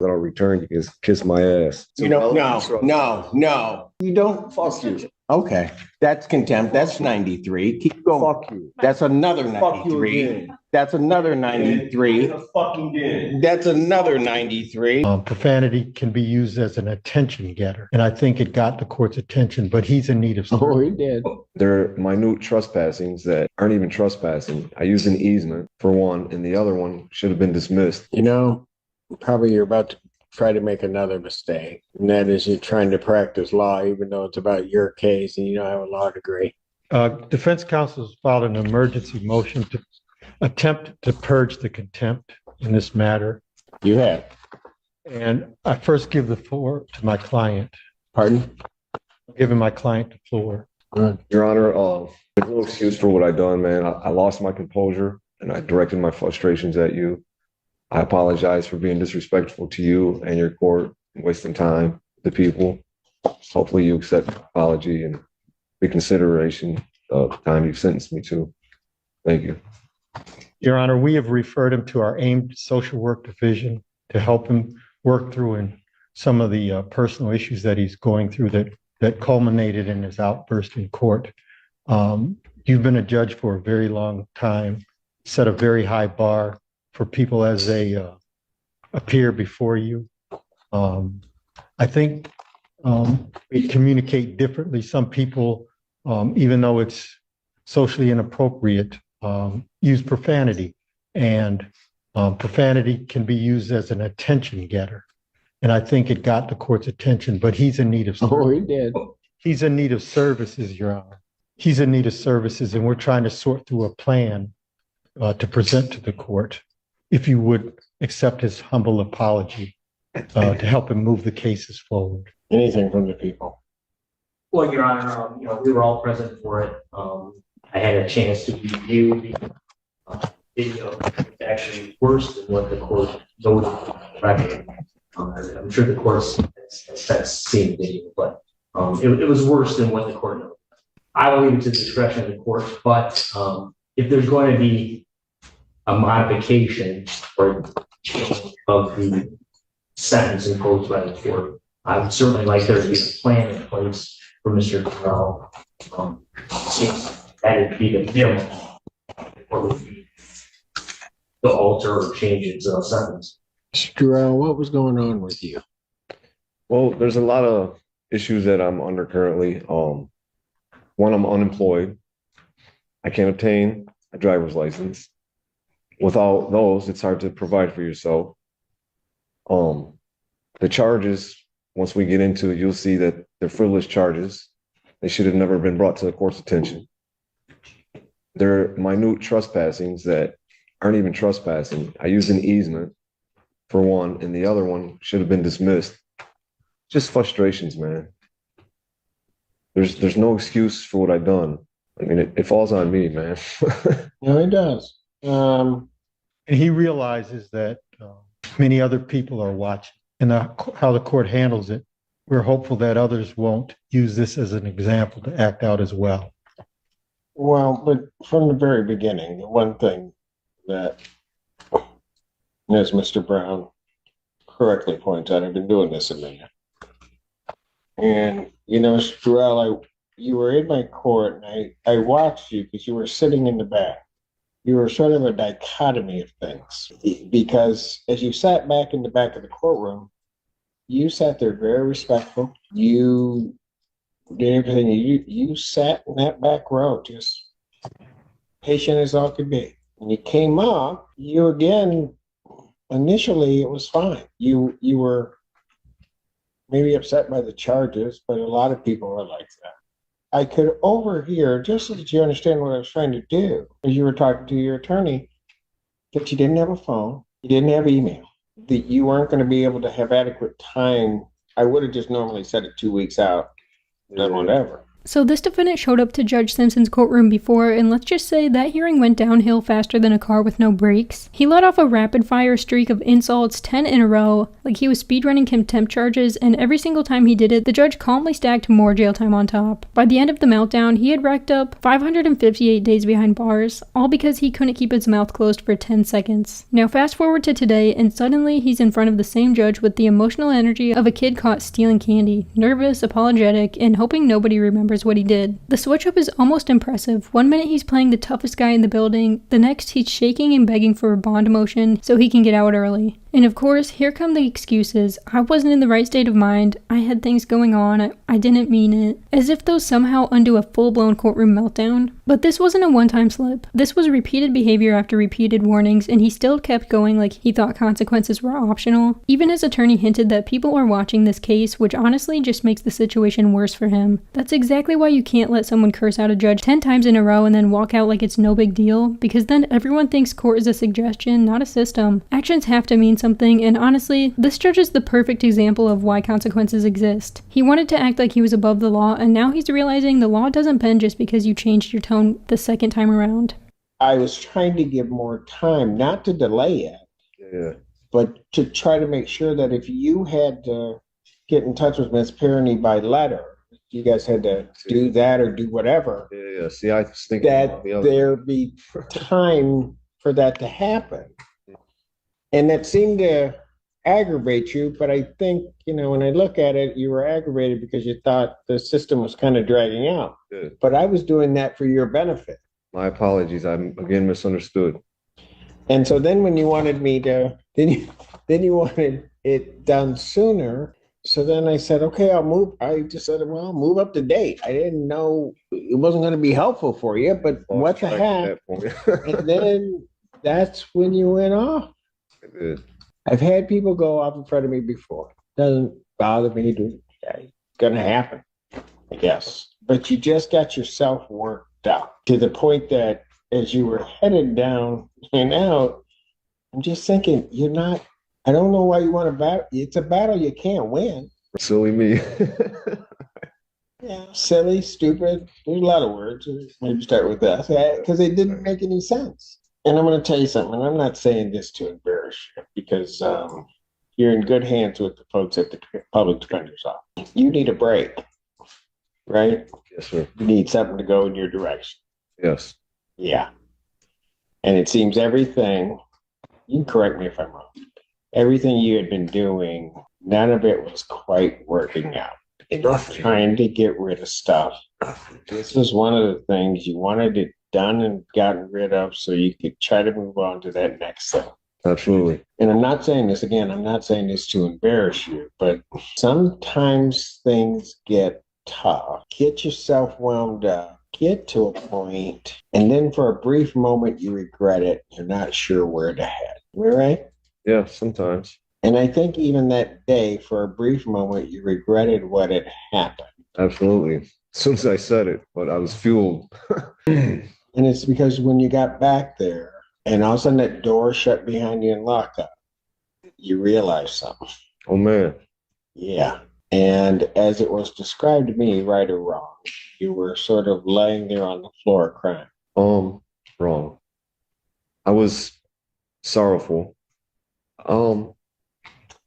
that I'll return, you can kiss my ass. You don't, no. You don't. Fuck you. Okay. That's contempt. That's 93. Keep going. Fuck you. That's another Fuck you 93. again. That's another 93. That's another 93. Profanity can be used as an attention getter. And I think it got the court's attention, but he's in need of service. Oh, he did. They're minute trespassings that aren't even trespassing. I used an easement for one, and the other one should have been dismissed. You know, probably you're about to try to make another mistake, and that is you're trying to practice law, even though it's about your case and you don't have a law degree. Defense counsel has filed an emergency motion to attempt to purge the contempt in this matter. You have. And I first give the floor to my client. Pardon? I'm giving my client the floor. Your Honor, there's no excuse for what I done, man. I lost my composure and I directed my frustrations at you. I apologize for being disrespectful to you and your court and wasting time, the people. Hopefully you accept my apology and reconsideration of the time you've sentenced me to. Thank you. Your Honor, we have referred him to our aimed social work division to help him work through in some of the personal issues that he's going through that culminated in his outburst in court. You've been a judge for a very long time, set a very high bar for people as they appear before you. I think we communicate differently. Some people, even though it's socially inappropriate, use profanity, and profanity can be used as an attention getter. And I think it got the court's attention, but he's in need of service. Oh, he did. He's in need of services, Your Honor. He's in need of services, and we're trying to sort through a plan to present to the court. If you would accept his humble apology to help him move the cases forward. Anything from the people. Well, Your Honor, we were all present for it. I had a chance to review the video. It's actually worse than what the court noted on the record. I'm sure the court has seen the video, but it was worse than what the court noted. I will leave it to the discretion of the court, but if there's going to be a modification or change of the sentence imposed by the court, I would certainly like there to be a plan in place for Mr. Terrell. That would be the minimum, or would be to alter or change its sentence. Mr. Terrell, what was going on with you? Well, there's a lot of issues that I'm under currently. One, I'm unemployed. I can't obtain a driver's license. Without those, it's hard to provide for yourself. The charges, once we get into it, you'll see that they're frivolous charges. They should have never been brought to the court's attention. They're minute trespassings that aren't even trespassing. I used an easement for one, and the other one should have been dismissed. Just frustrations, man. There's no excuse for what I've done. I mean, it falls on me, man. No, it does. And he realizes that many other people are watching, and how the court handles it. We're hopeful that others won't use this as an example to act out as well. Well, but from the very beginning, the one thing that, as Mr. Brown correctly points out, I've been doing this a minute. And, you know, Mr. Terrell, you were in my court, and I watched you because you were sitting in the back. You were sort of a dichotomy of things, because as you sat back in the back of the courtroom, you sat there very respectful. You did everything. You sat in that back row, just patient as all could be. When you came up, you again, initially it was fine. You were maybe upset by the charges, but a lot of people are like that. I could overhear, just so that you understand what I was trying to do, as you were talking to your attorney, that you didn't have a phone, you didn't have email, that you weren't going to be able to have adequate time. I would have just normally set it 2 weeks out, done whatever. So this defendant showed up to Judge Simpson's courtroom before, and let's just say that hearing went downhill faster than a car with no brakes. He let off a rapid-fire streak of insults, 10 in a row, like he was speedrunning contempt charges, and every single time he did it, the judge calmly stacked more jail time on top. By the end of the meltdown, he had racked up 558 days behind bars, all because he couldn't keep his mouth closed for 10 seconds. Now fast forward to today, and suddenly he's in front of the same judge with the emotional energy of a kid caught stealing candy, nervous, apologetic, and hoping nobody remembers what he did. The switch up is almost impressive. One minute he's playing the toughest guy in the building, the next he's shaking and begging for a bond motion so he can get out early. And of course, here come the excuses. I wasn't in the right state of mind. I had things going on. I didn't mean it. As if those somehow undo a full-blown courtroom meltdown. But this wasn't a one-time slip. This was repeated behavior after repeated warnings, and he still kept going like he thought consequences were optional. Even his attorney hinted that people were watching this case, which honestly just makes the situation worse for him. That's exactly why you can't let someone curse out a judge 10 times in a row and then walk out like it's no big deal, because then everyone thinks court is a suggestion, not a system. Actions have to mean something, and honestly, this judge is the perfect example of why consequences exist. He wanted to act like he was above the law, and now he's realizing the law doesn't bend just because you changed your tone the second time around. I was trying to give more time, not to delay it, Yeah. but to try to make sure that if you had to get in touch with Miss Perrony by letter, you guys had to do that or do whatever, Yeah. See, I was thinking that about the other. there be time for that to happen. And that seemed to aggravate you, but I think, when I look at it, you were aggravated because you thought the system was kind of dragging out. Yeah. But I was doing that for your benefit. My apologies. I'm again misunderstood. And so then when you wanted me to, then you wanted it done sooner. So then I said, okay, I just said, well, move up to date. I didn't know it wasn't going to be helpful for you, but what the heck? And then that's when you went off. I did. I've had people go off in front of me before. Doesn't bother me. It's going to happen, I guess. But you just got yourself worked out to the point that as you were headed down and out, I'm just thinking, I don't know why you want to battle. It's a battle you can't win. Silly me. Yeah, silly, stupid. There's a lot of words. Maybe start with that because it didn't make any sense. And I'm going to tell you something. And I'm not saying this to embarrass you because you're in good hands with the folks at the public defender's office. You need a break, right? Yes, sir. You need something to go in your direction. Yes. Yeah. And it seems everything, you can correct me if I'm wrong, everything you had been doing, none of it was quite working out. You're trying to get rid of stuff. This is one of the things you wanted it done and gotten rid of so you could try to move on to that next thing. Absolutely. And I'm not saying this again, I'm not saying this to embarrass you, but sometimes things get tough. Get yourself wound up, get to a point, and then for a brief moment you regret it. You're not sure where to head. Am I right? Yeah, sometimes. And I think even that day, for a brief moment, you regretted what had happened. Absolutely. As soon as I said it, but I was fueled. And it's because when you got back there and all of a sudden that door shut behind you and locked up, you realized something. Oh, man. Yeah. And as it was described to me, right or wrong, you were sort of laying there on the floor crying. Wrong. I was sorrowful.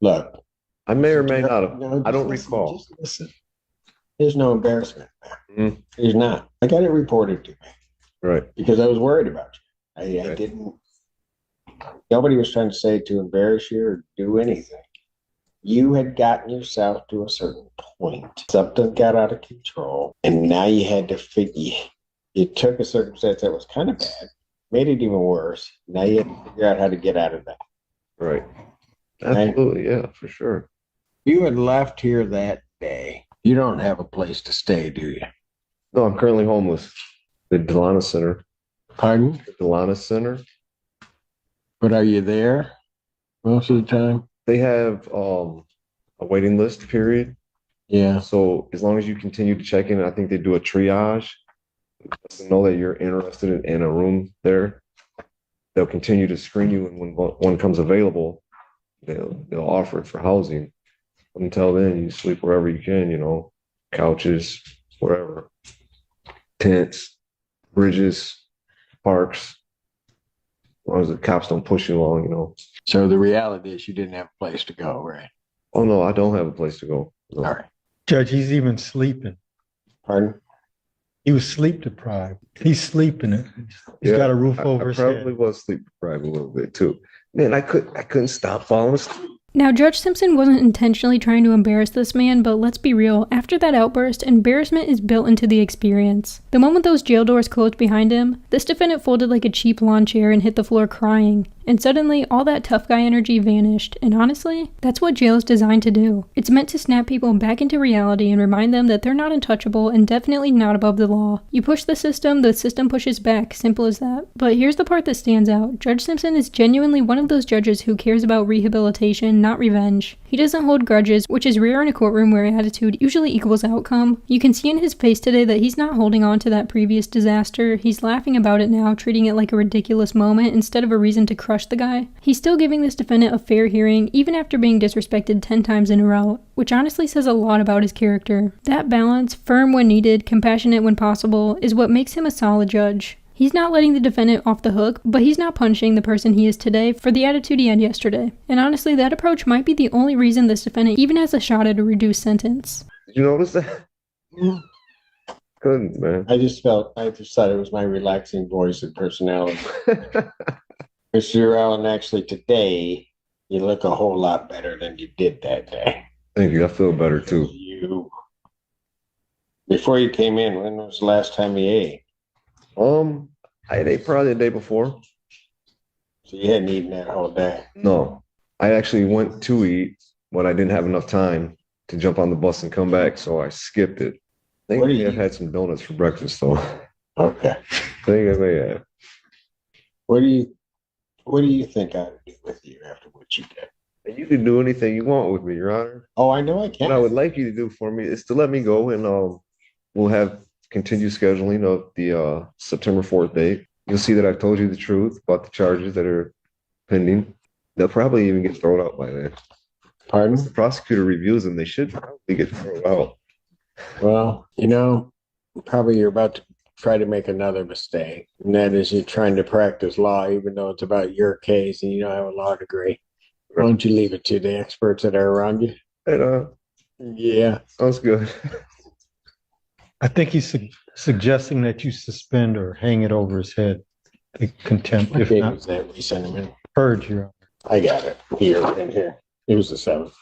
Look. I may or may not have. No, I don't listen, recall. Just listen. There's no embarrassment there. Mhm. There's not. I got it reported to me Right. because I was worried about you. I Right. didn't. Nobody was trying to say to embarrass you or do anything. You had gotten yourself to a certain point. Something got out of control, and now you had to figure. You took a circumstance that was kind of bad, made it even worse. Now you have to figure out how to get out of that. Right. Right. Absolutely. Yeah, for sure. You had left here that day. You don't have a place to stay, do you? No, I'm currently homeless. The Delana Center. Pardon? The Delana Center. But are you there most of the time? They have a waiting list period. Yeah. So as long as you continue to check in, I think they do a triage. To know that you're interested in a room there. They'll continue to screen you, and when one comes available, they'll offer it for housing. Until then, you sleep wherever you can, couches, wherever. Tents, bridges, parks. As long as the cops don't push you along, you know. So the reality is you didn't have a place to go, right? Oh no, I don't have a place to go. No. All right. Judge, he's even sleeping. Pardon? He was sleep deprived. He's sleeping. He's Yeah, got a roof I over his probably head. was sleep deprived a little bit too. Man, I couldn't stop falling asleep. Now, Judge Simpson wasn't intentionally trying to embarrass this man, but let's be real, after that outburst, embarrassment is built into the experience. The moment those jail doors closed behind him, this defendant folded like a cheap lawn chair and hit the floor crying. And suddenly, all that tough guy energy vanished. And honestly, that's what jail is designed to do. It's meant to snap people back into reality and remind them that they're not untouchable and definitely not above the law. You push the system pushes back. Simple as that. But here's the part that stands out. Judge Simpson is genuinely one of those judges who cares about rehabilitation, not revenge. He doesn't hold grudges, which is rare in a courtroom where attitude usually equals outcome. You can see in his face today that he's not holding on to that previous disaster. He's laughing about it now, treating it like a ridiculous moment instead of a reason to crush the guy. He's still giving this defendant a fair hearing, even after being disrespected 10 times in a row, which honestly says a lot about his character. That balance, firm when needed, compassionate when possible, is what makes him a solid judge. He's not letting the defendant off the hook, but he's not punishing the person he is today for the attitude he had yesterday. And honestly, that approach might be the only reason this defendant even has a shot at a reduced sentence. Did you notice that? Couldn't, man. I just thought it was my relaxing voice and personality. Mr. Allen, actually today, you look a whole lot better than you did that day. Thank you. I feel better too. Before you came in, when was the last time you ate? I ate probably the day before. So you hadn't eaten that whole day. No, I actually went to eat, but I didn't have enough time to jump on the bus and come back, so I skipped it. I think What do I you- had some donuts for breakfast, though. Okay. I think I may have. What do you think I would do with you after what you did? You can do anything you want with me, Your Honor. Oh, I know I can. What I would like you to do for me is to let me go, and we'll have continued scheduling of the September 4th date. You'll see that I've told you the truth about the charges that are pending. They'll probably even get thrown out by then. Pardon? The prosecutor reviews them. They should probably get thrown out. Well, probably you're about to try to make another mistake, and that is you're trying to practice law, even though it's about your case and you don't have a law degree. Why don't you leave it to the experts that are around you? And Yeah. sounds good. I think he's suggesting that you suspend or hang it over his head. The contempt, What if date not was that we sent him in? purge, Your Honor. I got it here in here. It was the 7th.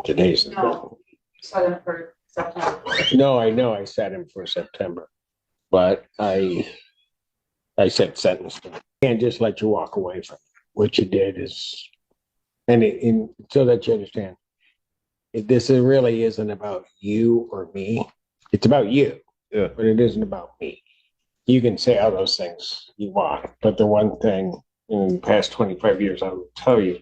Today's the No. Set him for September. No, I know I set him for September, but I said sentence. Can't just let you walk away from it. What you did is, so that you understand, this really isn't about you or me. It's about you, Yeah. but it isn't about me. You can say all those things you want, but the one thing in the past 25 years, I will tell you,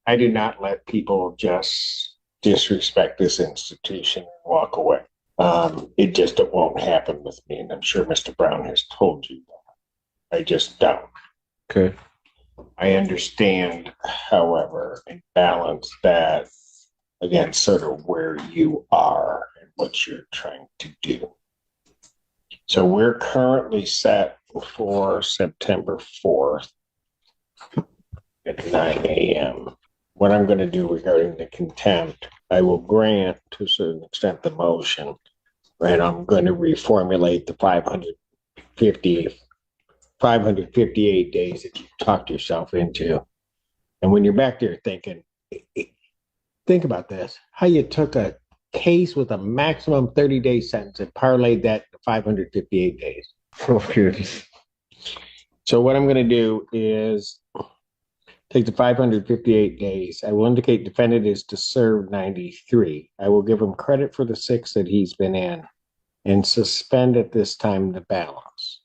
I do not let people just disrespect this institution and walk away. It won't happen with me, and I'm sure Mr. Brown has told you that. I just don't. Okay. I understand, however, and balance that against sort of where you are and what you're trying to do. So we're currently set for September 4th at 9 a.m. What I'm going to do regarding the contempt, I will grant to a certain extent the motion, and I'm going to reformulate the 558 days that you talked yourself into. And when you're back there thinking, think about this, how you took a case with a maximum 30-day sentence and parlayed that to 558 days. Okay. So what I'm going to do is take the 558 days. I will indicate defendant is to serve 93. I will give him credit for the 6 that he's been in and suspend at this time the balance.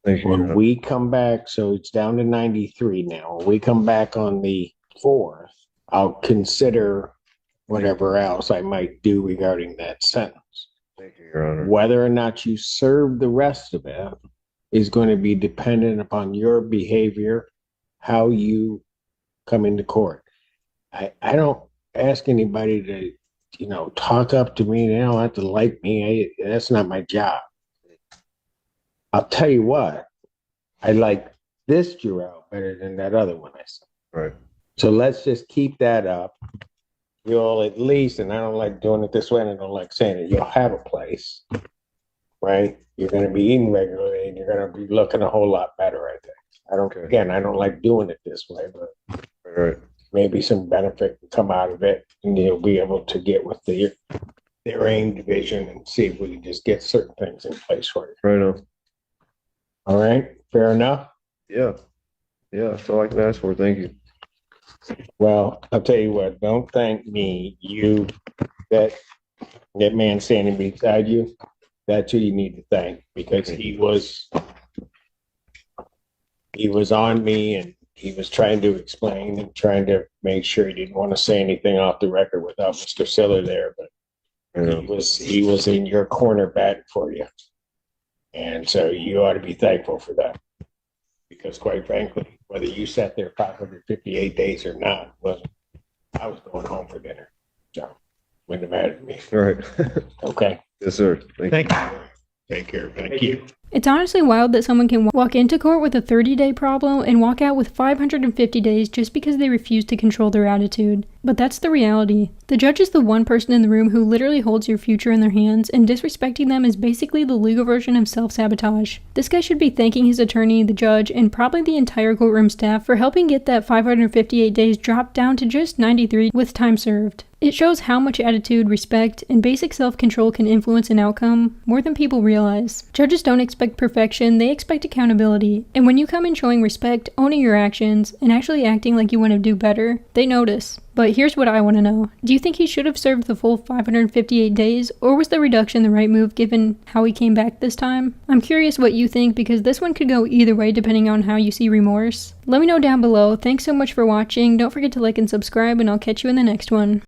Thank you. When we come back, so it's down to 93 now. When we come back on the 4th, I'll consider whatever else I might do regarding that sentence. Thank you, Your Honor. Whether or not you serve the rest of it is going to be dependent upon your behavior, how you come into court. I don't ask anybody to talk up to me. They don't have to like me. That's not my job. I'll tell you what, I like this Jarrell better than that other one I saw. Right. So let's just keep that up. You'll at least, and I don't like doing it this way, and I don't like saying it, you'll have a place, right? You're going to be eating regularly, and you're going to be looking a whole lot better, I think. I don't like doing it this way, but Right. maybe some benefit can come out of it, and you'll be able to get with their AIM division and see if we can just get certain things in place for you. Right on. All right, fair enough. Yeah. Yeah. That's all I can ask for. Thank you. Well, I'll tell you what, don't thank me. That man standing beside you, that's who you need to thank, because he was on me, and he was trying to explain and trying to make sure he didn't want to say anything off the record without Mr. Siller there, but Yeah. he was in your corner batting for you. And so you ought to be thankful for that. Because quite frankly, whether you sat there 558 days or not, I was going home for dinner. So wouldn't have mattered to me. All right. Okay. Yes, sir. Thank you. Thank you. Take care. Thank you. It's honestly wild that someone can walk into court with a 30-day problem and walk out with 550 days just because they refuse to control their attitude. But that's the reality. The judge is the one person in the room who literally holds your future in their hands, and disrespecting them is basically the legal version of self-sabotage. This guy should be thanking his attorney, the judge, and probably the entire courtroom staff for helping get that 558 days dropped down to just 93 with time served. It shows how much attitude, respect, and basic self-control can influence an outcome more than people realize. Judges don't expect perfection, they expect accountability. And when you come in showing respect, owning your actions, and actually acting like you want to do better, they notice. But here's what I want to know. Do you think he should have served the full 558 days, or was the reduction the right move given how he came back this time? I'm curious what you think, because this one could go either way depending on how you see remorse. Let me know down below. Thanks so much for watching. Don't forget to like and subscribe, and I'll catch you in the next one.